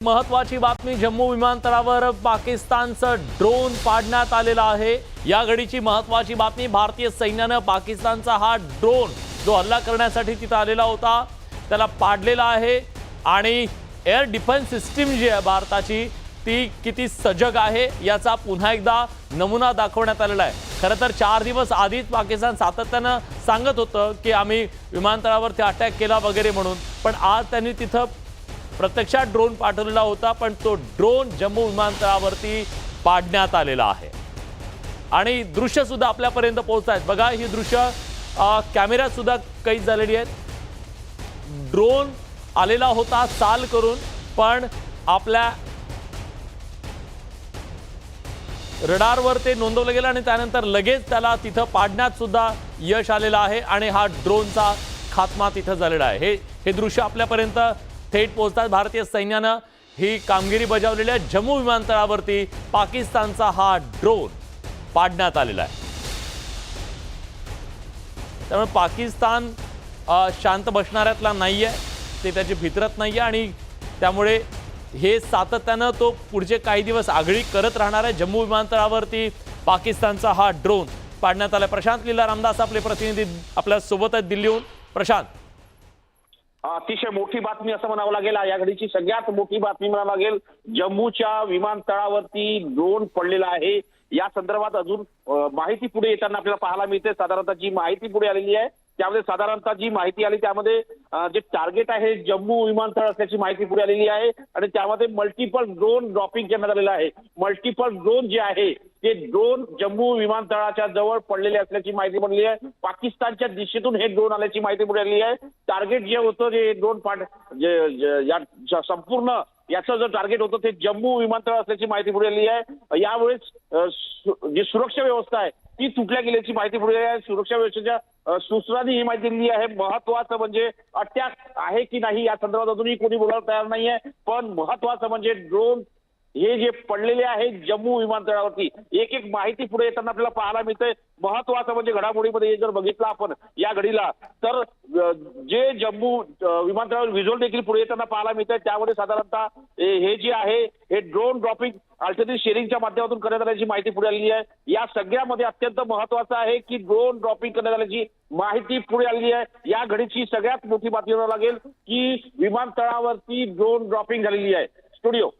महत्वाची बातमी, जम्मू विमानतळावर पाकिस्तानचं ड्रोन पाडण्यात आलेला आहे। या घडीची महत्वाची बातमी, भारतीय सैन्याने पाकिस्तानचा हा ड्रोन जो हल्ला करण्यासाठी तिथे आलेला होता त्याला पाडलेला आहे। आणि एअर डिफेन्स सिस्टीम जी आहे भारताची ती किती सजग आहे याचा पुन्हा एकदा नमुना दाखवण्यात आलेला आहे। खरं तर 4 दिवस आधीच पाकिस्तान सातत्याने सांगत होतं की आम्ही विमानतळावरती अटॅक केला वगैरे म्हणून, पण आज त्यांनी तिथं प्रत्यक्षात ड्रोन पाठवलेला होता, पण तो ड्रोन जम्मू विमानतळावरती पाडण्यात आलेला आहे। आणि दृश्य सुद्धा आपल्यापर्यंत पोहोचतायत। बघा, ही दृश्य कॅमेऱ्यात सुद्धा कैद झालेली आहेत। ड्रोन आलेला होता चाल करून, पण आपल्या रडारवर ते नोंदवलं गेलं आणि त्यानंतर लगेच त्याला तिथं पाडण्यात सुद्धा यश आलेलं आहे आणि हा ड्रोनचा खात्मा तिथं झालेला आहे। हे दृश्य आपल्यापर्यंत थेट पोहोचतात। भारतीय सैन्यानं ही कामगिरी बजावलेली आहे। जम्मू विमानतळावरती पाकिस्तानचा हा ड्रोन पाडण्यात आलेला आहे। त्यामुळे पाकिस्तान शांत बसणाऱ्यातला नाहीये, ते त्याची फितरत नाहीये आणि त्यामुळे हे सातत्यानं तो पुढचे काही दिवस आगळी करत राहणार आहे। जम्मू विमानतळावरती पाकिस्तानचा हा ड्रोन पाडण्यात आला। प्रशांत लीला रामदास आपले प्रतिनिधी आपल्या सोबत आहेत दिल्लीहून। प्रशांत, अतिशय मोठी बातमी असं म्हणावं लागेल, या घडीची सगळ्यात मोठी बातमी म्हणावं लागेल। जम्मूच्या विमानतळावरती ड्रोन पडलेला आहे। या संदर्भात अजून माहिती पुढे येताना आपल्याला पाहायला मिळते। साधारणतः जी माहिती पुढे आलेली आहे त्यामध्ये साधारणतः जी माहिती आली त्यामध्ये जे टार्गेट आहे जम्मू विमानतळ असल्याची माहिती पुढे आलेली आहे आणि त्यामध्ये मल्टिपल ड्रोन ड्रॉपिंग करण्यात आलेलं आहे। मल्टिपल ड्रोन जे आहे ते ड्रोन जम्मू विमानतळाच्या जवळ पडलेले असल्याची माहिती मिळाली आहे। पाकिस्तानच्या दिशेतून हे ड्रोन आल्याची माहिती पुढे आलेली आहे। टार्गेट जे होतं जे ड्रोन या संपूर्ण याचं जो टार्गेट होतं ते जम्मू विमानतळ असल्याची माहिती पुढे आलेली आहे। यावेळेस जी सुरक्षा व्यवस्था आहे ती तुटल्या गेल्याची माहिती पुढे आली आहे। सुरक्षा व्यवस्थेच्या सूत्रांनी ही माहिती दिली आहे। महत्वाचं म्हणजे अटॅक आहे की नाही या संदर्भात अजूनही कोणी बोलायला तयार नाहीये, पण महत्वाचं म्हणजे ड्रोन हे जे पडलेले आहेत जम्मू विमानतळावरती एक एक माहिती पुढे येताना आपल्याला पाहायला मिळते। महत्वाचं म्हणजे घडामोडीमध्ये जर बघितलं आपण या घडीला तर जे जम्मू विमानतळावर व्हिज्युअल देखील पुढे येताना पाहायला मिळते, त्यामध्ये साधारणतः हे जे आहे हे ड्रोन ड्रॉपिंग अल्टरनेटिव्ह शेअरिंगच्या माध्यमातून करण्यात आल्याची माहिती पुढे आलेली आहे। या सगळ्यामध्ये अत्यंत महत्वाचं आहे की ड्रोन ड्रॉपिंग करण्यात आल्याची माहिती पुढे आलेली आहे। या घडीची सगळ्यात मोठी बातमी म्हणावं लागेल की विमानतळावरती ड्रोन ड्रॉपिंग झालेली आहे। स्टुडिओ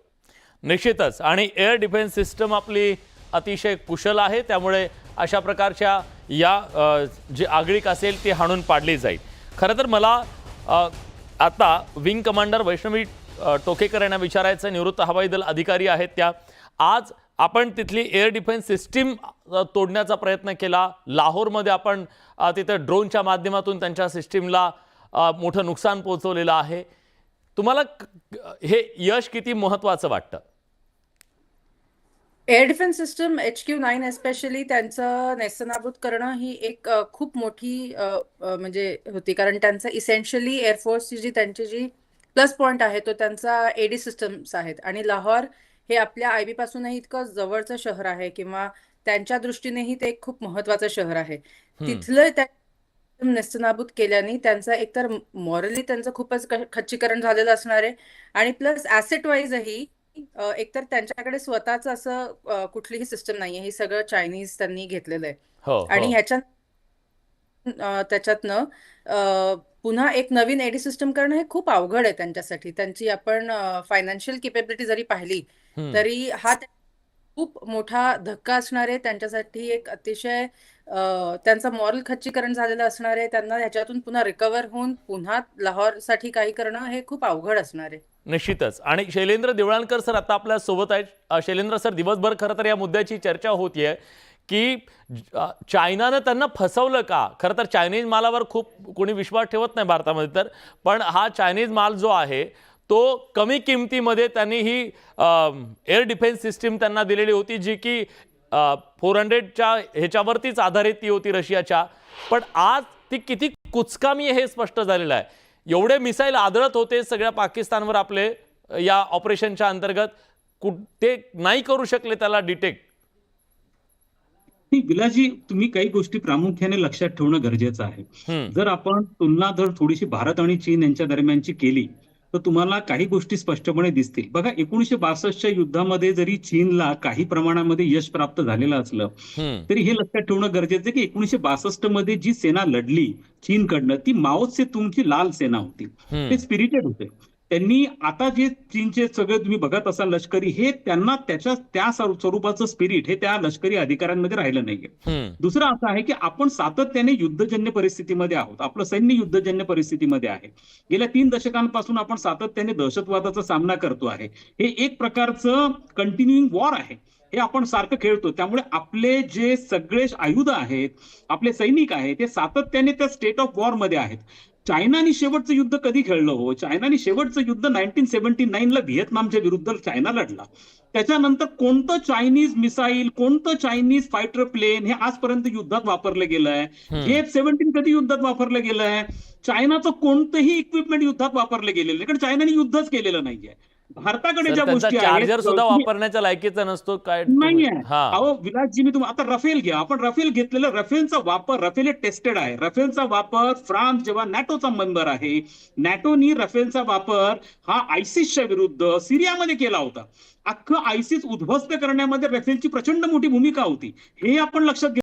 निश्चितच, आणि एअर डिफेन्स सिस्टम आपली अतिशय कुशल आहे, त्यामुळे अशा प्रकारच्या या जे आगळीक असेल ती हाणून पाडली जाईल। खरं तर मला आता विंग कमांडर वैष्णवी टोकेकर यांना विचारायचं, निवृत्त हवाई दल अधिकारी आहेत त्या, आज आपण तिथली एअर डिफेन्स सिस्टीम तोडण्याचा प्रयत्न केला। लाहोरमध्ये आपण तिथे ड्रोनच्या माध्यमातून त्यांच्या सिस्टीमला मोठं नुकसान पोहोचवलेलं आहे। तुम्हाला हे यश किती महत्त्वाचं वाटतं? Air defence system HQ-9 especially त्यांचं नेस्तनाबूत करणं ही एक खूप मोठी म्हणजे होती, कारण त्यांचं इसेन्शियली एअरफोर्सची जी त्यांची जी प्लस पॉइंट आहे तो त्यांचा AD सिस्टम्स आहेत आणि लाहोर हे आपल्या IB पासूनही इतकं जवळचं शहर आहे किंवा त्यांच्या दृष्टीनेही ते एक खूप महत्वाचं शहर आहे। तिथलं त्या नेस्तनाबूत केल्याने त्यांचा एकतर मॉरली त्यांचं खूपच खच्चीकरण झालेलं असणार आहे आणि प्लस ॲसेट वाईजही एकतर त्यांच्याकडे स्वतःच असं कुठलीही सिस्टम नाहीये, हे सगळं चायनीज त्यांनी घेतलेलं आहे। आणि त्याच्यातनं पुन्हा एक नवीन AD सिस्टम करणं हे खूप अवघड आहे त्यांच्यासाठी। त्यांची आपण फायनान्शियल केपेबिलिटी जरी पाहिली तरी हा खूप मोठा धक्का असणार आहे त्यांच्यासाठी। एक अतिशय त्यांचं मॉरल खच्चीकरण झालेलं असणार आहे। त्यांना ह्याच्यातून पुन्हा रिकव्हर होऊन पुन्हा लाहोरसाठी काही करणं हे खूप अवघड असणार आहे। निश्चितच। आणि शैलेंद्र देवळाणकर सर आता आपल्या सोबत आहेत। शैलेंद्र सर, दिवसभर खरं तर या मुद्द्याची चर्चा होतीये की चायनानं त्यांना फसवलं का? खरं तर चायनीज मालावर खूप कोणी विश्वास ठेवत नाही भारतामध्ये तर, पण हा चायनीज माल जो आहे तो कमी किमतीमध्ये त्यांनी ही एअर डिफेन्स सिस्टीम त्यांना दिलेली होती, जी की 400च्या ह्याच्यावरतीच आधारित ती होती रशियाच्या, पण आज ती किती कुचकामी आहे हे स्पष्ट झालेलं आहे। एवढे मिसाईल आदळत होते सगळ्या पाकिस्तानवर आपले या ऑपरेशनच्या अंतर्गत, ते नाही करू शकले त्याला डिटेक्ट। विलाजी, तुम्ही काही गोष्टी प्रामुख्याने लक्षात ठेवणं गरजेचं आहे। जर आपण तुलना जर थोडीशी भारत आणि चीन यांच्या दरम्यानची केली तर तुम्हाला काही गोष्टी स्पष्टपणे दिसतील. बघा 1962च्या युद्धामध्ये जरी चीनला काही प्रमाणामध्ये यश प्राप्त झालेलं असलं हम्म. तरी हे लक्षात ठेवणं गरजेचं आहे की 1962 मध्ये जी सेना लढली चीनकडनं ती माओ त्से तुंगची लाल सेना होती. ते स्पिरिटेड होते. त्यांनी आता जे चीनचे सगळे तुम्ही बघत असाल लष्करी हे त्यांना त्या स्वरूपाचं स्पिरिट हे त्या लष्करी अधिकाऱ्यांमध्ये राहिलं नाहीये. दुसरं असं आहे की आपण सातत्याने युद्धजन्य परिस्थितीमध्ये आहोत. आपलं सैन्य युद्धजन्य परिस्थितीमध्ये आहे. गेल्या 3 दशकांपासून आपण सातत्याने दहशतवादाचा सामना करतो आहे. हे एक प्रकारचं कंटिन्युइंग वॉर आहे. हे आपण सारखं खेळतो. त्यामुळे आपले जे सगळे आयुध आहेत, आपले सैनिक आहेत, ते सातत्याने त्या स्टेट ऑफ वॉर मध्ये आहेत. चायनाने शेवटचं युद्ध कधी खेळलं हो? चायनाने शेवटचं युद्ध 1979ला व्हिएतनामच्या विरुद्ध चायना लढला. त्याच्यानंतर कोणतं चायनीज मिसाईल, कोणतं चायनीज फायटर प्लेन हे आजपर्यंत युद्धात वापरलं गेलंय? F-17 कधी युद्धात वापरलं गेलंय? चायनाचं कोणतंही इक्विपमेंट युद्धात वापरलं गेलेलं नाही, कारण चायनाने युद्धच केलेलं नाहीये. भारताकडे ज्या गोष्टी आहेत चार्जर सुद्धा वापरण्याच्या लायकीचा नसतो काय नाहीये. हा अहो विलासजी, मी तुम्हाला आता रफेल घ्या. आपण रफेल घेतलेलं, रफेलचा वापर, रफेल हे टेस्टेड आहे. रफेलचा वापर फ्रान्स जेव्हा नॅटोचा मेंबर आहे, नॅटोनी रफेलचा वापर हा आयसिसच्या विरुद्ध सिरियामध्ये केला होता. अख्खं आयसिस उद्ध्वस्त करण्यामध्ये रफेलची प्रचंड मोठी भूमिका होती. हे आपण लक्षात